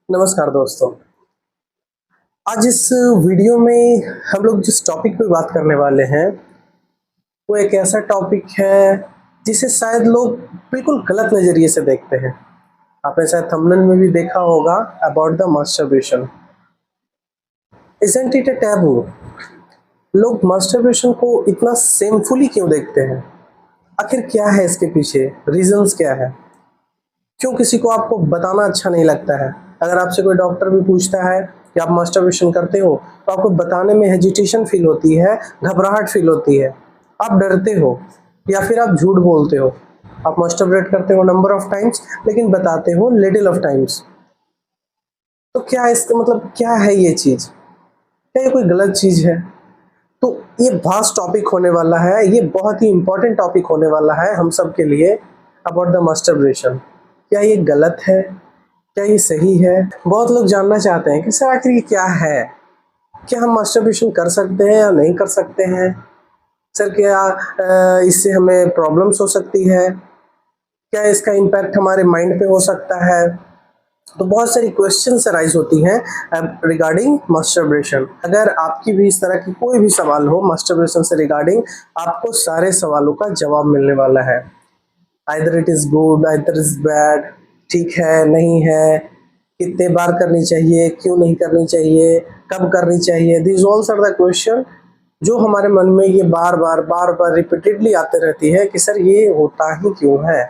नमस्कार दोस्तों। आज इस वीडियो में हम लोग जिस टॉपिक पे बात करने वाले हैं वो एक ऐसा टॉपिक है जिसे शायद लोग बिल्कुल गलत नज़रिए से देखते हैं। आपने शायद थंबनेल में भी देखा होगा, about the masturbation. Isn't it a taboo? लोग मास्टरबेशन को इतना सेमफुली क्यों देखते हैं? आखिर क्या है इसके पीछे, रीजंस क्या है? क्यों किसी को आपको बताना अच्छा नहीं लगता है? अगर आपसे कोई डॉक्टर भी पूछता है कि आप मास्टरबेशन करते हो तो आपको बताने में हेजिटेशन फील होती है, घबराहट फील होती है, आप डरते हो या फिर आप झूठ बोलते हो। आप मास्टरबेट करते हो नंबर ऑफ टाइम्स लेकिन बताते हो लिटिल ऑफ टाइम्स। तो क्या इसका मतलब क्या है ये चीज़? क्या ये कोई गलत चीज़ है? तो ये वास्ट टॉपिक होने वाला है, ये बहुत ही इंपॉर्टेंट टॉपिक होने वाला है हम सब के लिए, अबाउट द मास्टरबेशन। क्या ये गलत है? क्या ये सही है? बहुत लोग जानना चाहते हैं कि सर आखिर ये क्या है? क्या हम मास्टरबेशन कर सकते हैं या नहीं कर सकते हैं? सर क्या इससे हमें प्रॉब्लम्स हो सकती है? क्या इसका इम्पैक्ट हमारे माइंड पे हो सकता है? तो बहुत सारी क्वेश्चंस अराइज होती हैं रिगार्डिंग मास्टरबेशन। अगर आपकी भी इस तरह की कोई भी सवाल हो मास्टरबेशन से रिगार्डिंग, आपको सारे सवालों का जवाब मिलने वाला है। Either it is good, either is bad, ठीक है, नहीं है, कितने बार करनी चाहिए, क्यों नहीं करनी चाहिए, कब करनी चाहिए। दिस ऑल्स आर द क्वेश्चन जो हमारे मन में ये बार बार रिपीटेडली आते रहती है कि सर ये होता ही क्यों है,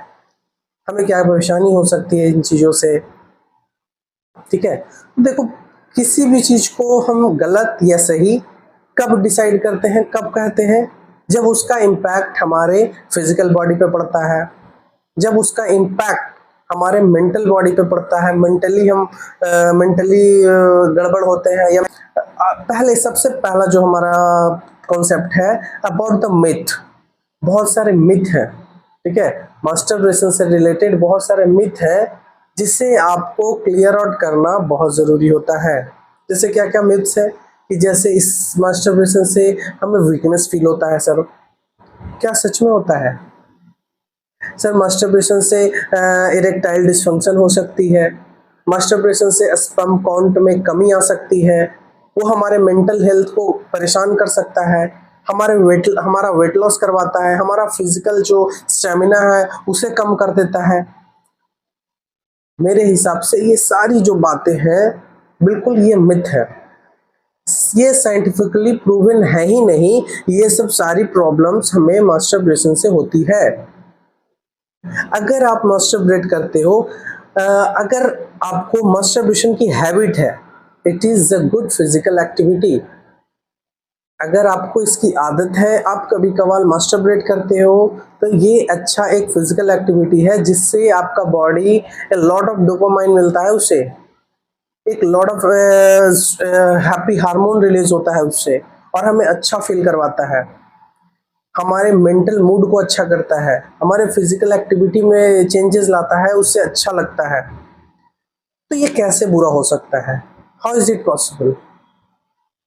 हमें क्या परेशानी हो सकती है इन चीज़ों से। ठीक है, देखो, किसी भी चीज़ को हम गलत या सही कब डिसाइड करते हैं, कब कहते हैं? जब उसका इम्पैक्ट हमारे फिजिकल बॉडी पे पड़ता है, जब उसका इम्पैक्ट हमारे मेंटल बॉडी पे पड़ता है, मेंटली हम मेंटली गड़बड़ होते हैं। या पहले सबसे पहला जो हमारा कॉन्सेप्ट है अबाउट द मिथ। बहुत सारे मिथ हैं, ठीक है, मास्टरबेशन से रिलेटेड बहुत सारे मिथ हैं जिसे आपको क्लियर आउट करना बहुत ज़रूरी होता है। जैसे क्या क्या मिथ्स है कि जैसे इस मास्टरबेशन से हमें वीकनेस फील होता है। सर क्या सच में होता है? सर मास्टरबेशन से इरेक्टाइल डिसफंक्शन हो सकती है, मास्टरबेशन से स्पर्म काउंट में कमी आ सकती है, वो हमारे मेंटल हेल्थ को परेशान कर सकता है, हमारा वेट लॉस करवाता है, हमारा फिजिकल जो स्टेमिना है उसे कम कर देता है। मेरे हिसाब से ये सारी जो बातें हैं बिल्कुल ये मिथ है, ये साइंटिफिकली प्रूवन है ही नहीं। ये सब सारी प्रॉब्लम्स हमें मास्टरबेशन से होती है। अगर आप मास्टरबेट करते हो, अगर आपको मास्टरबेशन की हैबिट है, it is a good physical activity. अगर आपको इसकी आदत है, आप कभी कभार मास्टरबेट करते हो, तो ये अच्छा एक फिजिकल एक्टिविटी है जिससे आपका बॉडी लॉट ऑफ डोपामाइन मिलता है, उससे एक lot of happy hormone release होता है उससे, और हमें अच्छा फील करवाता है, हमारे मेंटल मूड को अच्छा करता है, हमारे फिजिकल एक्टिविटी में चेंजेस लाता है, उससे अच्छा लगता है। तो ये कैसे बुरा हो सकता है? How is it possible?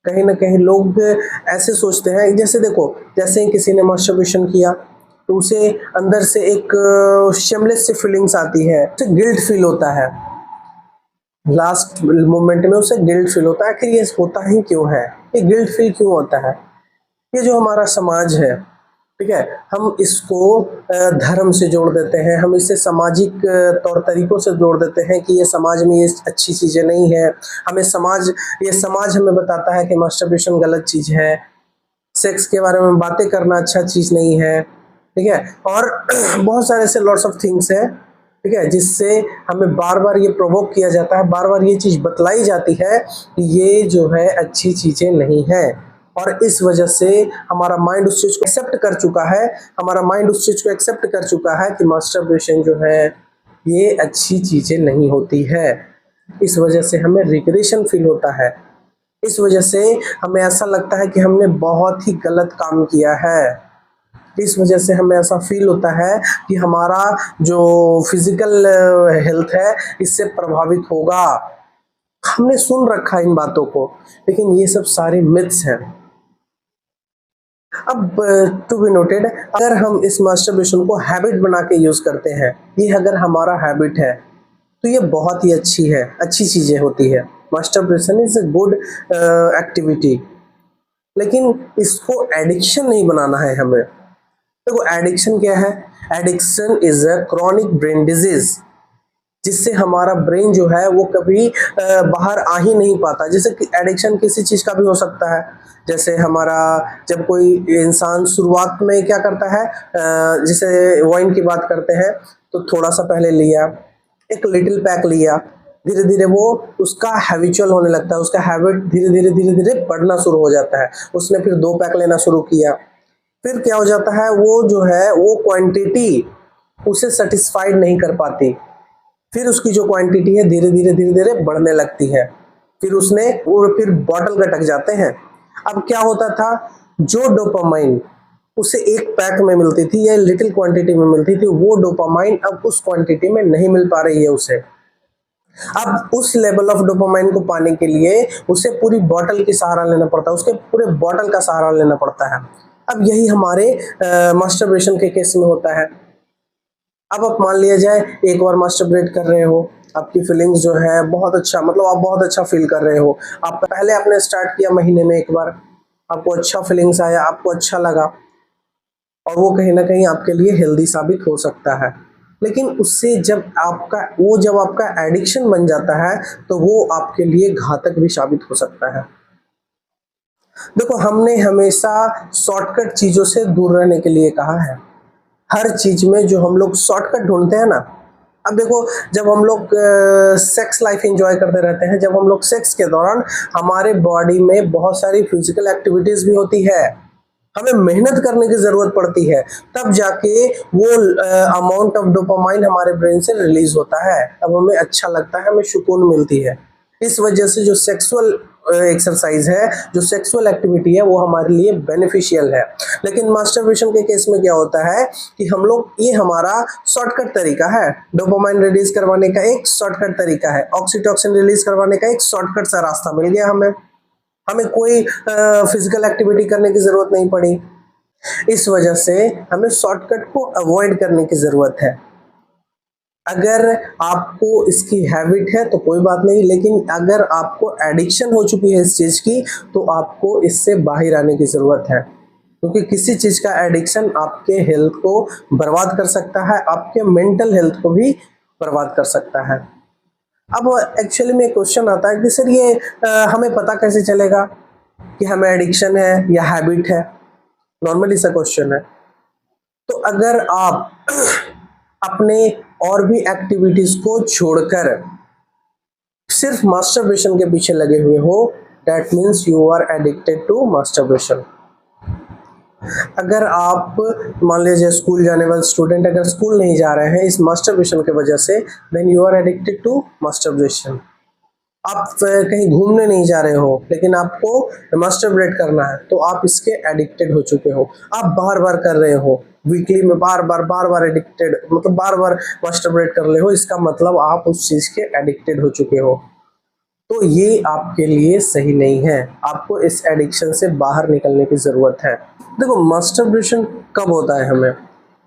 कहीं ना कहीं लोग ऐसे सोचते हैं, जैसे देखो, जैसे ही किसी ने मास्टरबेशन किया तो उसे अंदर से एक शेमलेस सी फीलिंग्स आती है, उसे गिल्ट फील होता है, लास्ट मोमेंट में उसे गिल्ट फील होता है। आखिर ये होता ही क्यों है? ये गिल्ट फील क्यों होता है? ये जो हमारा समाज है, ठीक है, हम इसको धर्म से जोड़ देते हैं, हम इसे सामाजिक तौर तरीकों से जोड़ देते हैं कि ये समाज में ये अच्छी चीज़ें नहीं है। ये समाज हमें बताता है कि मास्टरबेशन गलत चीज़ है, सेक्स के बारे में बातें करना अच्छा चीज़ नहीं है, ठीक है, और बहुत सारे ऐसे लॉट्स ऑफ थिंग्स हैं, ठीक है, जिससे हमें बार बार ये प्रोवोक किया जाता है, बार बार ये चीज़ बतलाई जाती है कि ये जो है अच्छी चीज़ें नहीं है। और इस वजह से हमारा माइंड उस चीज़ को एक्सेप्ट कर चुका है, हमारा माइंड उस चीज़ को एक्सेप्ट कर चुका है कि मास्टरबेशन जो है ये अच्छी चीज़ें नहीं होती है। इस वजह से हमें रिग्रेशन फील होता है, इस वजह से हमें ऐसा लगता है कि हमने बहुत ही गलत काम किया है, इस वजह से हमें ऐसा फील होता है कि हमारा जो फिजिकल हेल्थ है इससे प्रभावित होगा। हमने सुन रखा है इन बातों को, लेकिन ये सब सारे मिथ्स हैं। अब टू बी नोटेड, अगर हम इस मास्टरबेशन को हैबिट बना के यूज करते हैं, ये अगर हमारा हैबिट है, तो ये बहुत ही अच्छी चीज़ें होती है। Masturbation is a good activity, लेकिन इसको एडिक्शन नहीं बनाना है हमें। देखो एडिक्शन क्या है? Addiction is a chronic brain disease, जिससे हमारा ब्रेन जो है वो कभी बाहर आ ही नहीं पाता। जैसे कि एडिक्शन किसी चीज़ का भी हो सकता है, जैसे हमारा जब कोई इंसान शुरुआत में क्या करता है, जैसे वाइन की बात करते हैं, तो थोड़ा सा पहले लिया, एक लिटिल पैक लिया, धीरे धीरे वो उसका हैबिचुअल होने लगता है, उसका हैबिट धीरे धीरे बढ़ना शुरू हो जाता है। उसने फिर 2 पैक लेना शुरू किया, फिर क्या हो जाता है, वो जो है वो क्वांटिटी उसे सेटिस्फाइड नहीं कर पाती, फिर उसकी जो क्वांटिटी है धीरे धीरे बढ़ने लगती है, फिर उसने वो फिर बॉटल का टक जाते हैं। अब क्या होता था, जो डोपामाइन उसे 1 पैक में मिलती थी या लिटिल क्वांटिटी में मिलती थी, वो डोपामाइन अब उस क्वांटिटी में नहीं मिल पा रही है उसे। अब उस लेवल ऑफ डोपामाइन को पाने के लिए उसे पूरी बॉटल की सहारा लेना पड़ता है, उसके पूरे बॉटल का सहारा लेना पड़ता है। अब यही हमारे मास्टरबेशन के केस में होता है। अब आप मान लिया जाए एक बार मास्टरबेट कर रहे हो, आपकी फीलिंग्स जो है बहुत अच्छा, मतलब आप बहुत अच्छा फील कर रहे हो। आप पहले आपने स्टार्ट किया महीने में एक बार, आपको अच्छा फीलिंग्स आया, आपको अच्छा लगा, और वो कहीं ना कहीं आपके लिए हेल्दी साबित हो सकता है। लेकिन उससे जब आपका एडिक्शन बन जाता है, तो वो आपके लिए घातक भी साबित हो सकता है। देखो हमने हमेशा शॉर्टकट चीज़ों से दूर रहने के लिए कहा है। हर चीज में जो हम लोग शॉर्टकट ढूंढते हैं ना, अब देखो जब हम लोग सेक्स लाइफ एंजॉय करते रहते हैं, जब हम लोग सेक्स के दौरान हमारे बॉडी में बहुत सारी फिजिकल एक्टिविटीज भी होती है, हमें मेहनत करने की जरूरत पड़ती है, तब जाके वो अमाउंट ऑफ डोपामाइन हमारे ब्रेन से रिलीज होता है, तब हमें अच्छा लगता है, हमें सुकून मिलती है। इस वजह से जो सेक्सुअल एक्सरसाइज है, जो सेक्सुअल एक्टिविटी है, वो हमारे लिए बेनिफिशियल है। लेकिन मास्टरबेशन के केस में क्या होता है कि हम लोग, ये हमारा शॉर्टकट तरीका है, डोपामाइन रिलीज करवाने का एक शॉर्टकट तरीका है, ऑक्सीटोसिन रिलीज करवाने का एक शॉर्टकट सा रास्ता मिल गया हमें कोई फिजिकल एक्टिविटी करने की जरूरत नहीं पड़ी। इस वजह से हमें शॉर्टकट को अवॉइड करने की जरूरत है। अगर आपको इसकी हैबिट है तो कोई बात नहीं, लेकिन अगर आपको एडिक्शन हो चुकी है इस चीज़ की, तो आपको इससे बाहर आने की ज़रूरत है, क्योंकि किसी चीज़ का एडिक्शन आपके हेल्थ को बर्बाद कर सकता है, आपके मेंटल हेल्थ को भी बर्बाद कर सकता है। अब एक्चुअली में क्वेश्चन आता है कि सर ये हमें पता कैसे चलेगा कि हमें एडिक्शन है या हैबिट है? नॉर्मली सा क्वेश्चन है। तो अगर आप अपने और भी एक्टिविटीज को छोड़कर सिर्फ मास्टरबेशन के पीछे लगे हुए हो, that means you are addicted to masturbation. अगर आप मान लीजिए स्कूल जाने वाले स्टूडेंट अगर स्कूल नहीं जा रहे हैं इस मास्टरबेशन की वजह से, then you are addicted to masturbation. आप कहीं घूमने नहीं जा रहे हो लेकिन आपको मास्टरबेट करना है, तो आप इसके एडिक्टेड हो चुके हो। आप बार बार कर रहे हो, वीकली में बार बार एडिक्टेड, मतलब बार बार मास्टरबेट कर रहे हो, इसका मतलब आप उस चीज के एडिक्टेड हो चुके हो। तो ये आपके लिए सही नहीं है, आपको इस एडिक्शन से बाहर निकलने की जरूरत है। देखो मास्टरबेशन कब होता है हमें?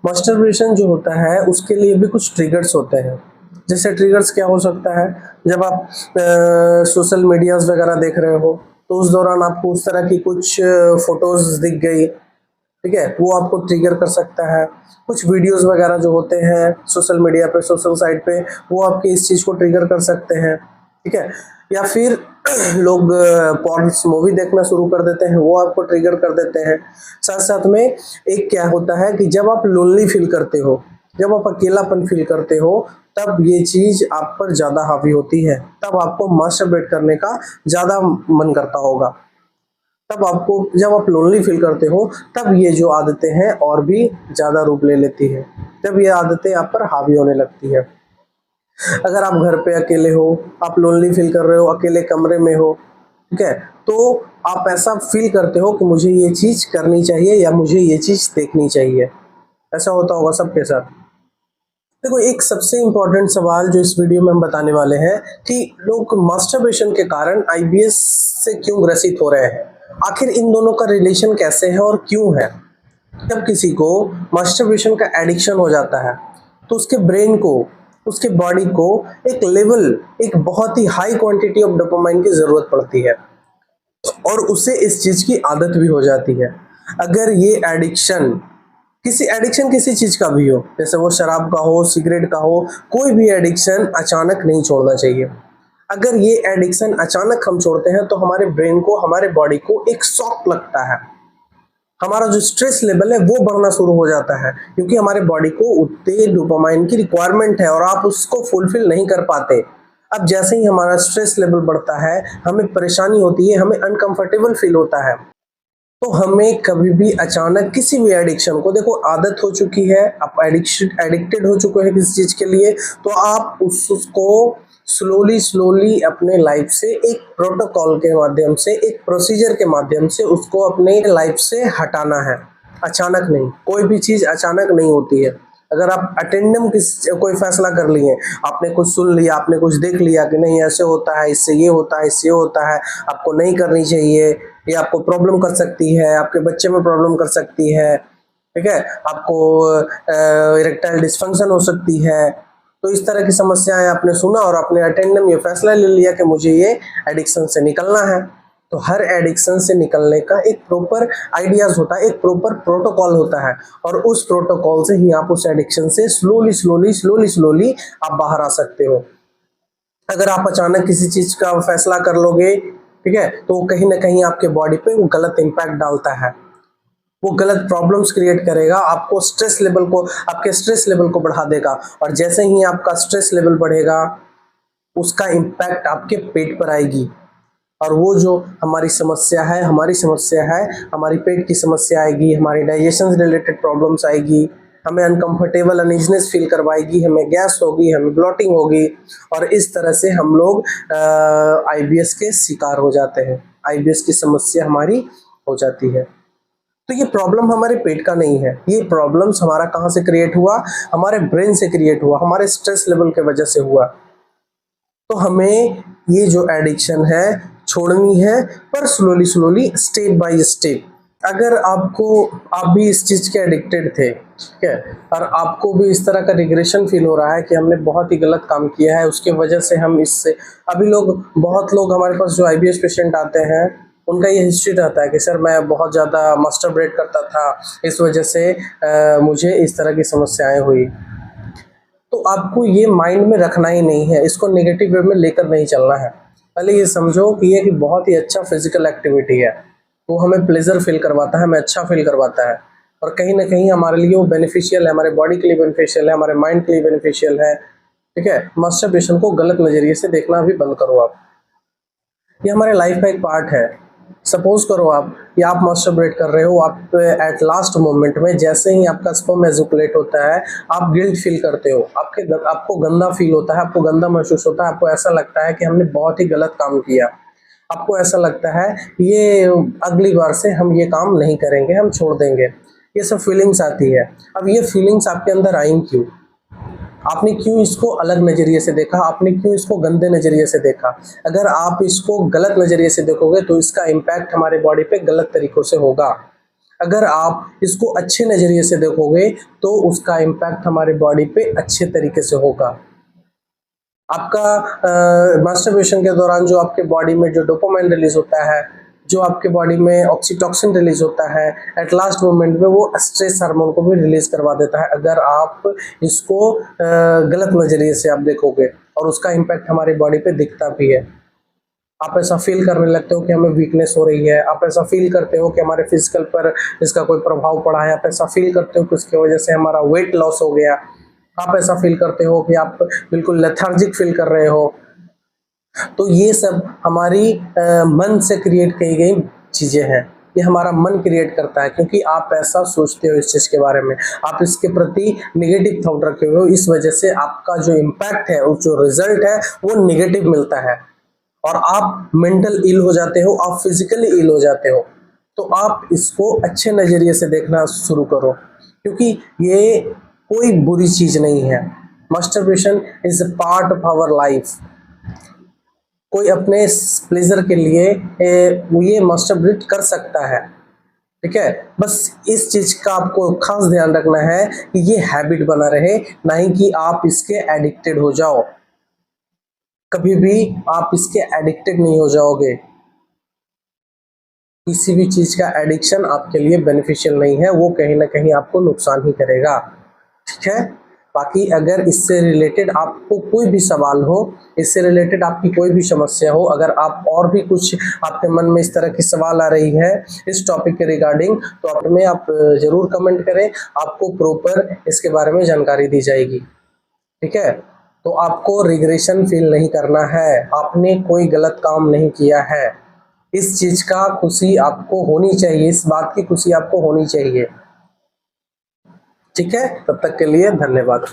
मास्टरबेशन जो होता है उसके लिए भी कुछ ट्रिगर्स होते हैं। जैसे ट्रिगर्स क्या हो सकता है, जब आप सोशल मीडियाज वगैरह देख रहे हो, तो उस दौरान आपको उस तरह की कुछ फोटोज दिख गई, ठीक है, वो आपको ट्रिगर कर सकता है। कुछ वीडियोस वगैरह जो होते हैं सोशल मीडिया पे, सोशल साइट पे, वो आपके इस चीज़ को ट्रिगर कर सकते हैं, ठीक है। या फिर लोग पॉर्न्स मूवी देखना शुरू कर देते हैं, वो आपको ट्रिगर कर देते हैं। साथ साथ में एक क्या होता है कि जब आप लोनली फील करते हो, जब आप अकेलापन फील करते हो, तब ये चीज़ आप पर ज़्यादा हावी होती है, तब आपको मास्टरबेट करने का ज़्यादा मन करता होगा। तब आपको, जब आप लोनली फील करते हो, तब ये जो आदतें हैं और भी ज़्यादा रूप ले लेती है, जब ये आदतें आप पर हावी होने लगती है। अगर आप घर पे अकेले हो, आप लोनली फील कर रहे हो, अकेले कमरे में हो, ठीक है, तो आप ऐसा फील करते हो कि मुझे ये चीज़ करनी चाहिए या मुझे ये चीज़ देखनी चाहिए। ऐसा होता होगा सबके साथ। देखो एक सबसे इम्पोर्टेंट सवाल जो इस वीडियो में हम बताने वाले हैं कि लोग मास्टरबेशन के कारण आईबीएस से क्यों ग्रसित हो रहे हैं, आखिर इन दोनों का रिलेशन कैसे है और क्यों है। जब किसी को मास्टरबेशन का एडिक्शन हो जाता है तो उसके ब्रेन को उसके बॉडी को एक लेवल, एक बहुत ही हाई क्वांटिटी ऑफ डोपामाइन की जरूरत पड़ती है और उसे इस चीज की आदत भी हो जाती है। अगर ये एडिक्शन किसी चीज का भी हो, जैसे वो शराब का हो, सिगरेट का हो, कोई भी एडिक्शन अचानक नहीं छोड़ना चाहिए। अगर ये एडिक्शन अचानक हम छोड़ते हैं तो हमारे ब्रेन को, हमारे बॉडी को एक शॉक लगता है, हमारा जो स्ट्रेस लेवल है वो बढ़ना शुरू हो जाता है, क्योंकि हमारे बॉडी को उतने डोपामाइन की रिक्वायरमेंट है और आप उसको फुलफिल नहीं कर पाते। अब जैसे ही हमारा स्ट्रेस लेवल बढ़ता है, हमें परेशानी होती है, हमें अनकंफर्टेबल फील होता है। तो हमें कभी भी अचानक किसी भी एडिक्शन को, देखो आदत हो चुकी है, आप एडिक्टेड हो चुके हैं किसी चीज के लिए, तो आप उसको स्लोली अपने लाइफ से एक प्रोटोकॉल के माध्यम से, एक प्रोसीजर के माध्यम से उसको अपने लाइफ से हटाना है। अचानक नहीं, कोई भी चीज अचानक नहीं होती है। अगर आप अटेंडम कोई फैसला कर लिए, आपने कुछ सुन लिया, आपने कुछ देख लिया कि नहीं ऐसे होता है, इससे ये होता है, इससे ये होता है, आपको नहीं करनी चाहिए, ये आपको प्रॉब्लम कर सकती है, आपके बच्चे में प्रॉब्लम कर सकती है, ठीक है, आपको इरेक्टाइल डिस्फंक्शन हो सकती है। तो इस तरह की समस्याएं आपने सुना और आपने अटेंडम ये फैसला ले लिया कि मुझे ये एडिक्शन से निकलना है। तो हर एडिक्शन से निकलने का एक प्रॉपर आइडियाज होता है, एक प्रॉपर प्रोटोकॉल होता है, और उस प्रोटोकॉल से ही आप उस एडिक्शन से स्लोली आप बाहर आ सकते हो। अगर आप अचानक किसी चीज का फैसला कर लोगे, ठीक है, तो कहीं ना कहीं आपके बॉडी पे वो गलत इंपैक्ट डालता है, वो गलत प्रॉब्लम्स क्रिएट करेगा, आपको स्ट्रेस लेवल को, आपके स्ट्रेस लेवल को बढ़ा देगा, और जैसे ही आपका स्ट्रेस लेवल बढ़ेगा उसका इम्पैक्ट आपके पेट पर आएगी, और वो जो हमारी समस्या है, हमारी पेट की समस्या आएगी, हमारी डाइजेशन रिलेटेड प्रॉब्लम्स आएगी, हमें अनकंफर्टेबल अनइजनेस फील करवाएगी, हमें गैस होगी, हमें ब्लॉटिंग होगी, और इस तरह से हम लोग आईबीएस के शिकार हो जाते हैं, आईबीएस की समस्या हमारी हो जाती है। तो ये प्रॉब्लम हमारे पेट का नहीं है, ये प्रॉब्लम्स हमारा कहाँ से क्रिएट हुआ, हमारे ब्रेन से क्रिएट हुआ, हमारे स्ट्रेस लेवल के वजह से हुआ। तो हमें ये जो एडिक्शन है छोड़नी है, पर स्लोली स्टेप बाय स्टेप। अगर आप भी इस चीज के एडिक्टेड थे, ठीक है, और आपको भी इस तरह का रिग्रेशन फील हो रहा है कि हमने बहुत ही गलत काम किया है, उसके वजह से हम इससे, बहुत लोग हमारे पास जो आईबीएस पेशेंट आते हैं उनका ये हिस्ट्री रहता है कि सर मैं बहुत ज़्यादा मास्टरब्रेट करता था, इस वजह से मुझे इस तरह की समस्याएं हुई। तो आपको ये माइंड में रखना ही नहीं है, इसको नेगेटिव वे में लेकर नहीं चलना है। पहले ये समझो कि ये कि बहुत ही अच्छा फिजिकल एक्टिविटी है, वो हमें प्लेजर फील करवाता है, हमें अच्छा फील करवाता है, और कहीं ना कहीं हमारे लिए वो बेनिफिशियल है, हमारे बॉडी के लिए बेनिफिशियल है, हमारे माइंड के लिए बेनिफिशियल है, ठीक है। मास्टरबेशन को गलत नज़रिए से देखना भी बंद करो आप, ये हमारे लाइफ का एक पार्ट है। सपोज करो आप मास्टरबेट कर रहे हो, आप एट लास्ट मोमेंट में जैसे ही आपका स्पर्म एजुकुलेट होता है, आप गिल्ट फील करते हो, आपको गंदा फील होता है, आपको गंदा महसूस होता है, आपको ऐसा लगता है कि हमने बहुत ही गलत काम किया, आपको ऐसा लगता है ये अगली बार से हम ये काम नहीं करेंगे, हम छोड़ देंगे, ये सब फीलिंग्स आती है। अब ये फीलिंग्स आपके अंदर आई क्यों? आपने क्यों इसको अलग नज़रिए से देखा, आपने क्यों इसको गंदे नज़रिए से देखा? अगर आप इसको गलत नज़रिए से देखोगे तो इसका इम्पैक्ट हमारे बॉडी पे गलत तरीक़ों से होगा। अगर आप इसको अच्छे नज़रिए से देखोगे तो उसका इम्पैक्ट हमारे बॉडी पे अच्छे तरीके से होगा। आपका मास्टरबेशन के दौरान जो आपके बॉडी में जो डोपामाइन रिलीज होता है, जो आपके बॉडी में ऑक्सीटॉक्सिन रिलीज होता है, एट लास्ट मोमेंट में वो स्ट्रेस हार्मोन को भी रिलीज करवा देता है। अगर आप इसको गलत नज़रिए से आप देखोगे, और उसका इम्पैक्ट हमारी बॉडी पे दिखता भी है। आप ऐसा फील करने लगते हो कि हमें वीकनेस हो रही है, आप ऐसा फील करते हो कि हमारे फिजिकल पर इसका कोई प्रभाव पड़ा है, आप ऐसा फील करते हो कि उसकी वजह से हमारा वेट लॉस हो गया, आप ऐसा फील करते हो कि आप बिल्कुल लेथार्जिक फील कर रहे हो। तो ये सब हमारी मन से क्रिएट की गई चीज़ें हैं, ये हमारा मन क्रिएट करता है, क्योंकि आप ऐसा सोचते हो इस चीज़ के बारे में, आप इसके प्रति नेगेटिव थॉट रखे हुए हो, इस वजह से आपका जो इम्पैक्ट है, उस जो रिजल्ट है वो नेगेटिव मिलता है, और आप मेंटल इल हो जाते हो, आप फिजिकली इल हो जाते हो। तो आप इसको अच्छे नज़रिए से देखना शुरू करो, क्योंकि ये कोई बुरी चीज़ नहीं है। Masturbation is a part of our life. कोई अपने प्लेजर के लिए ये मास्टरबेट कर सकता है, ठीक है, बस इस चीज का आपको खास ध्यान रखना है कि ये हैबिट बना रहे, ना ही कि आप इसके एडिक्टेड हो जाओ। कभी भी आप इसके एडिक्टेड नहीं हो जाओगे। किसी भी चीज का एडिक्शन आपके लिए बेनिफिशियल नहीं है, वो कहीं ना कहीं आपको नुकसान ही करेगा। ठीक है, बाकी अगर इससे रिलेटेड आपको कोई भी सवाल हो, इससे रिलेटेड आपकी कोई भी समस्या हो, अगर आप और भी कुछ आपके मन में इस तरह की सवाल आ रही है इस टॉपिक के रिगार्डिंग, तो आप जरूर कमेंट करें, आपको प्रॉपर इसके बारे में जानकारी दी जाएगी। ठीक है, तो आपको रिग्रेशन फील नहीं करना है, आपने कोई गलत काम नहीं किया है। इस चीज का खुशी आपको होनी चाहिए, इस बात की खुशी आपको होनी चाहिए। ठीक है, तब तक के लिए धन्यवाद।